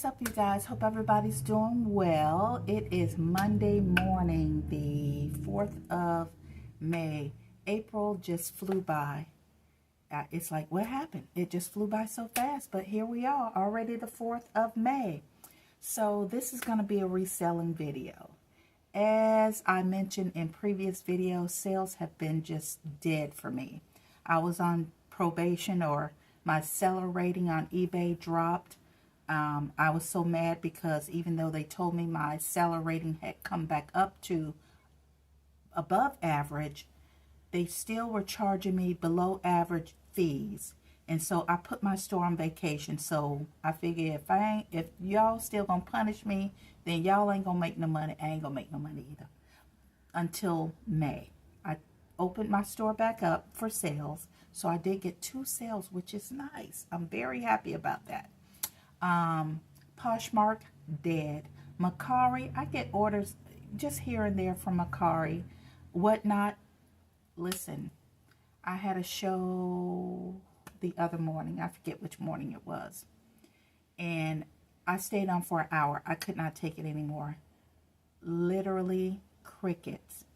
What's up, you guys? Hope everybody's doing well. It is Monday morning, the 4th of May. April just flew by. It's like, what happened? It just flew by so fast, but here we are, already the 4th of May. So this is going to be a reselling video. As I mentioned in previous videos, sales have been just dead for me. I was on probation, or my seller rating on eBay dropped. I was so mad because even though they told me my seller rating had come back up to above average, they still were charging me below average fees. And so I put my store on vacation. So I figure if y'all still gonna punish me, then y'all ain't gonna make no money. I ain't gonna make no money either until May. I opened my store back up for sales. So I did get 2 sales, which is nice. I'm very happy about that. Poshmark, dead. Mercari, I get orders just here and there from Mercari. Whatnot, listen, I had a show the other morning. I forget which morning it was. And I stayed on for an hour. I could not take it anymore. Literally crickets.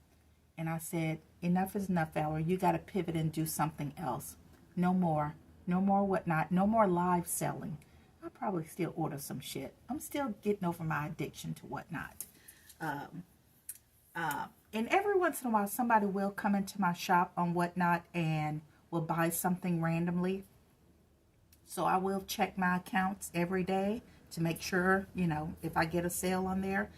And I said, enough is enough, Valerie. You got to pivot and do something else. No more. No more Whatnot. No more live selling. I'll probably still order some shit. I'm still getting over my addiction to Whatnot. And every once in a while, somebody will come into my shop on Whatnot and will buy something randomly. So I will check my accounts every day to make sure, you know, if I get a sale on there.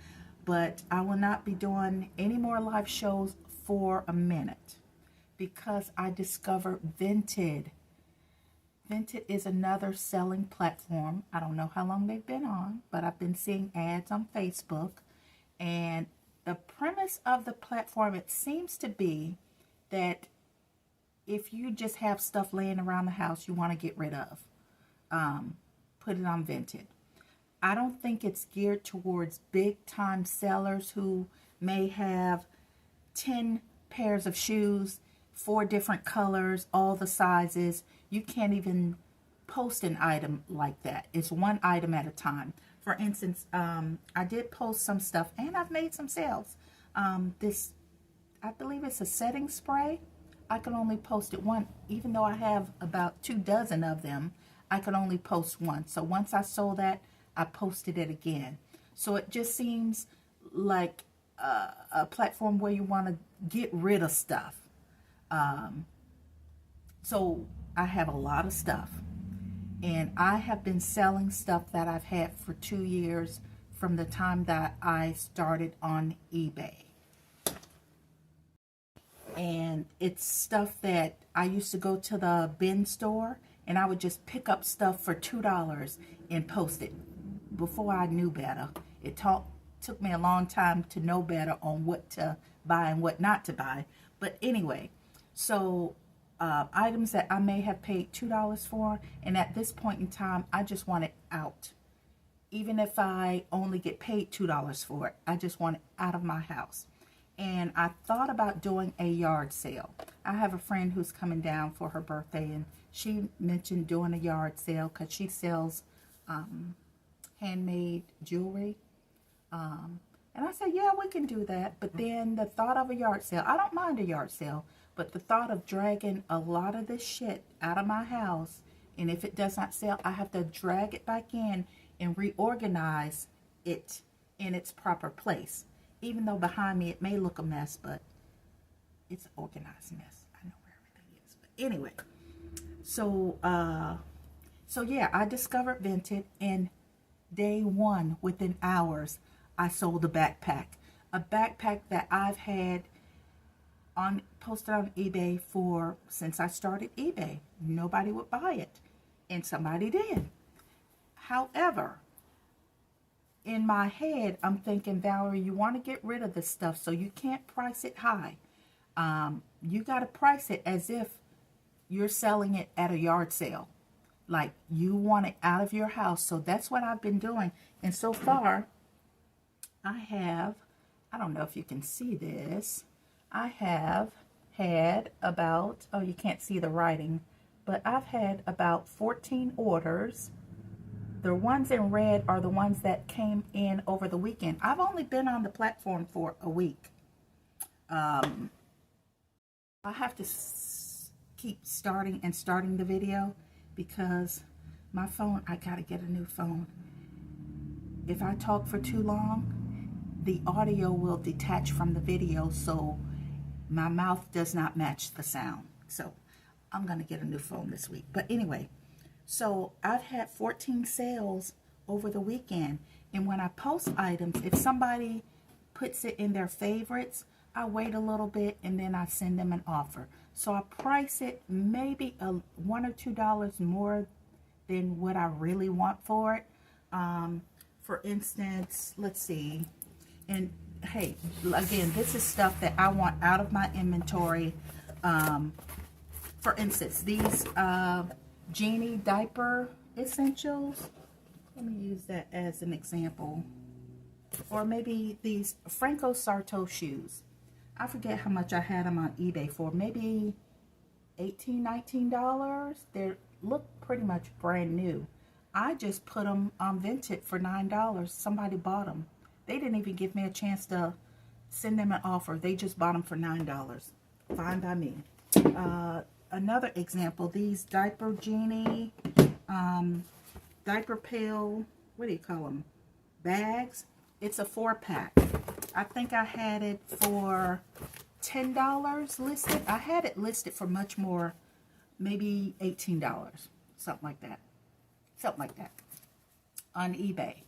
But I will not be doing any more live shows for a minute because I discovered Vinted. Vinted is another selling platform. I don't know how long they've been on, but I've been seeing ads on Facebook. And the premise of the platform, it seems to be that if you just have stuff laying around the house you want to get rid of, put it on Vinted. I don't think it's geared towards big time sellers who may have 10 pairs of shoes, 4 different colors, all the sizes. You can't even post an item like that. It's one item at a time. For instance, I did post some stuff and I've made some sales. This, I believe it's a setting spray. I can only post it one, even though I have about 24 of them. I can only post one. So once I sold that, I posted it again. So it just seems like a platform where you want to get rid of stuff. So I have a lot of stuff, and I have been selling stuff that I've had for 2 years from the time that I started on eBay. And it's stuff that I used to go to the bin store and I would just pick up stuff for $2 and post it. Before I knew better, it took me a long time to know better on what to buy and what not to buy. But anyway, so items that I may have paid $2 for, and at this point in time, I just want it out. Even if I only get paid $2 for it, I just want it out of my house. And I thought about doing a yard sale. I have a friend who's coming down for her birthday, and she mentioned doing a yard sale because she sells handmade jewelry. And I said, yeah, we can do that. But then the thought of a yard sale, I don't mind a yard sale, but the thought of dragging a lot of this shit out of my house, and if it does not sell, I have to drag it back in and reorganize it in its proper place. Even though behind me it may look a mess, but it's an organized mess. I know where everything is. But anyway, so yeah, I discovered Vinted, and day one, within hours, I sold a backpack. A backpack that I've had posted on eBay since I started eBay. Nobody would buy it, and somebody did. However, in my head, I'm thinking, Valerie, you want to get rid of this stuff, so you can't price it high. You got to price it as if you're selling it at a yard sale. Like, you want it out of your house. So that's what I've been doing. And so far, I don't know if you can see this, I have had about, oh, you can't see the writing, but I've had about 14 orders The ones in red are the ones that came in over the weekend. I've only been on the platform for a week. I have to keep starting the video because my phone, I gotta get a new phone. If I talk for too long, the audio will detach from the video, so my mouth does not match the sound. So I'm gonna get a new phone this week. But anyway, so I've had 14 sales over the weekend, and when I post items, if somebody puts it in their favorites, I wait a little bit and then I send them an offer. So I price it maybe $1 or $2 more than what I really want for it. For instance, let's see. And hey, again, this is stuff that I want out of my inventory. For instance, these Genie diaper essentials. Let me use that as an example. Or maybe these Franco Sarto shoes. I forget how much I had them on eBay for. Maybe $18, $19. They look pretty much brand new. I just put them on Vinted for $9. Somebody bought them. They didn't even give me a chance to send them an offer. They just bought them for $9. Fine by me. Another example, these Diaper Genie, Diaper Pail, what do you call them? Bags. It's a 4-pack. I think I had it for $10 listed. I had it listed for much more, maybe $18, something like that. Something like that on eBay.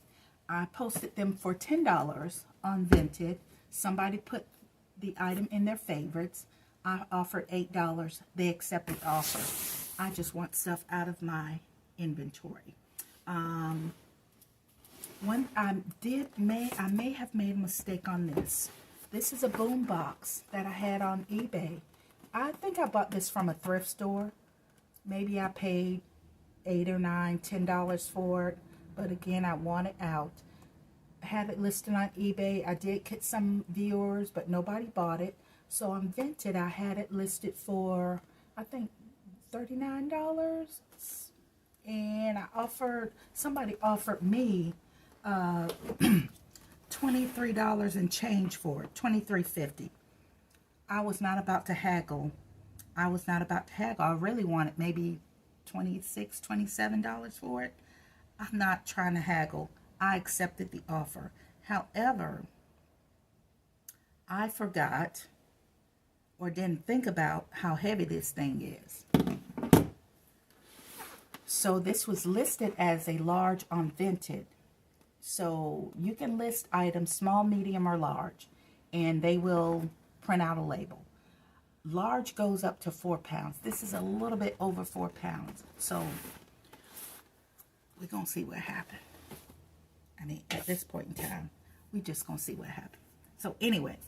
I posted them for $10 on Vinted. Somebody put the item in their favorites. I offered $8. They accepted the offer. I just want stuff out of my inventory. I may have made a mistake on this. This is a boom box that I had on eBay. I think I bought this from a thrift store. Maybe I paid $8 or $9, $10 for it. But again, I want it out. I had it listed on eBay. I did get some viewers, but nobody bought it. So on Vinted, I had it listed for, I think, $39. And somebody offered me $23 and change for it, $23.50. I was not about to haggle. I really wanted maybe $26, $27 for it. I'm not trying to haggle. I accepted the offer. However, I forgot or didn't think about how heavy this thing is. So this was listed as a large on Vinted. So you can list items small, medium, or large, and they will print out a label. Large goes up to 4 pounds. This is a little bit over 4 pounds. So we're going to see what happens. I mean, at this point in time, we're just going to see what happens. So anyway,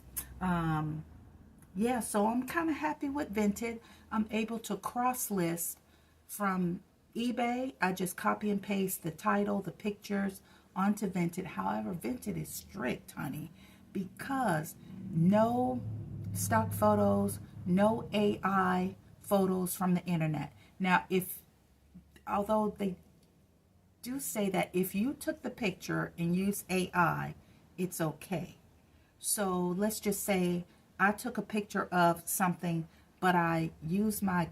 yeah, so I'm kind of happy with Vinted. I'm able to cross-list from eBay. I just copy and paste the title, the pictures onto Vinted. However, Vinted is strict, honey, because no stock photos, no AI photos from the internet. Now, although they do say that if you took the picture and used AI, it's okay. So let's just say I took a picture of something, but I used my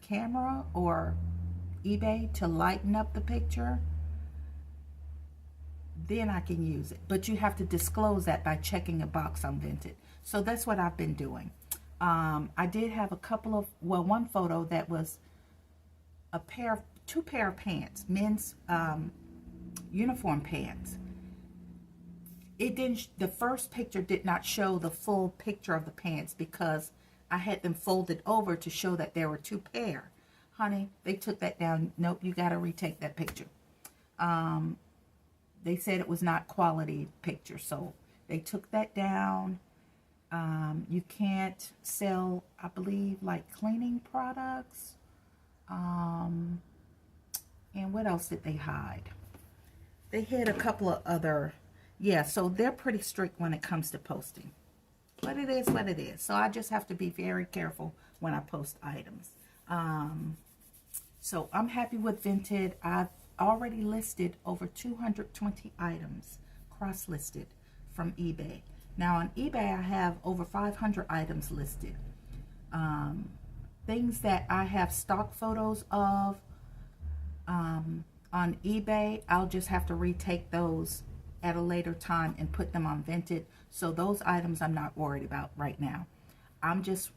camera or eBay to lighten up the picture, then I can use it. But you have to disclose that by checking a box on Vinted. So that's what I've been doing. I did have one photo that was two pair of pants, men's uniform pants. The first picture did not show the full picture of the pants because I had them folded over to show that there were 2 pair. Honey, they took that down. Nope, you got to retake that picture. They said it was not quality picture, so they took that down. You can't sell, I believe, like cleaning products. And what else did they hide? They had a couple of other, yeah, so they're pretty strict when it comes to posting. But it is what it is. So I just have to be very careful when I post items. So I'm happy with Vinted. I've already listed over 220 items cross-listed from eBay. Now on eBay, I have over 500 items listed. Things that I have stock photos of on eBay, I'll just have to retake those at a later time and put them on Vinted. So those items I'm not worried about right now. I just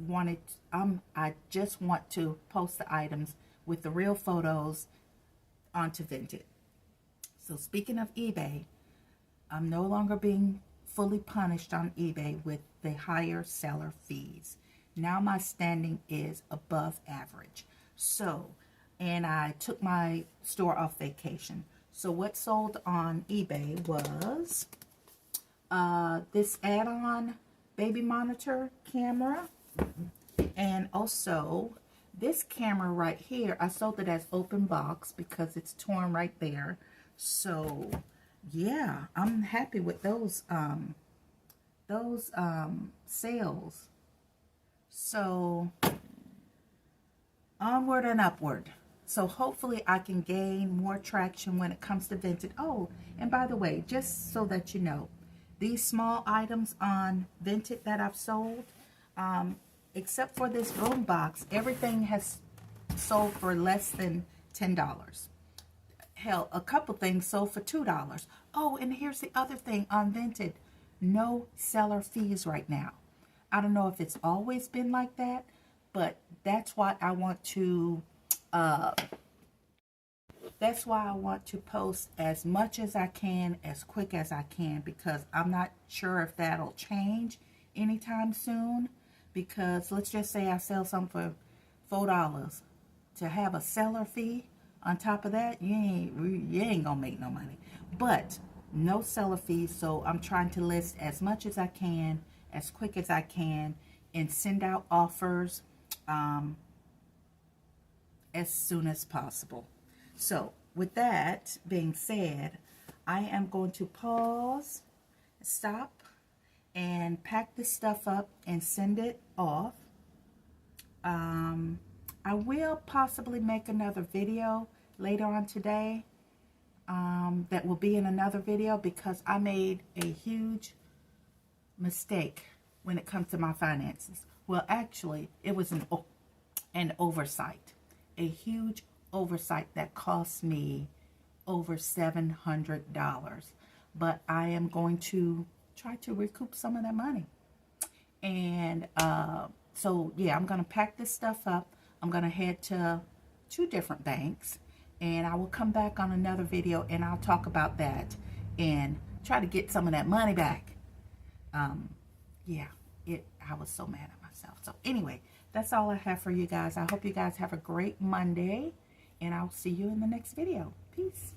want to post the items with the real photos onto Vinted. So speaking of eBay, I'm no longer being fully punished on eBay with the higher seller fees. Now my standing is above average. So, and I took my store off vacation. So what sold on eBay was this add-on baby monitor camera, and also this camera right here. I sold it as open box because it's torn right there. So yeah, I'm happy with those sales. So onward and upward. So hopefully I can gain more traction when it comes to Vinted. Oh, and by the way, just so that you know, these small items on Vinted that I've sold, except for this boom box, everything has sold for less than $10. Hell, a couple things sold for $2. Oh, and here's the other thing on Vinted. No seller fees right now. I don't know if it's always been like that, but that's why I want to post as much as I can, as quick as I can, because I'm not sure if that'll change anytime soon. Because let's just say I sell something for $4. To have a seller fee on top of that, you ain't gonna make no money. But no seller fees, so I'm trying to list as much as I can, as quick as I can, and send out offers as soon as possible. So with that being said, I am going to pause, stop, and pack this stuff up and send it off. I will possibly make another video later on today that will be in another video, because I made a huge mistake when it comes to my finances. Well, actually, it was an oversight, a huge oversight that cost me over $700. But I am going to try to recoup some of that money. And so yeah, I'm going to pack this stuff up. I'm going to head to 2 different banks, and I will come back on another video and I'll talk about that and try to get some of that money back. Yeah, I was so mad at myself. So anyway, that's all I have for you guys. I hope you guys have a great Monday, and I'll see you in the next video. Peace.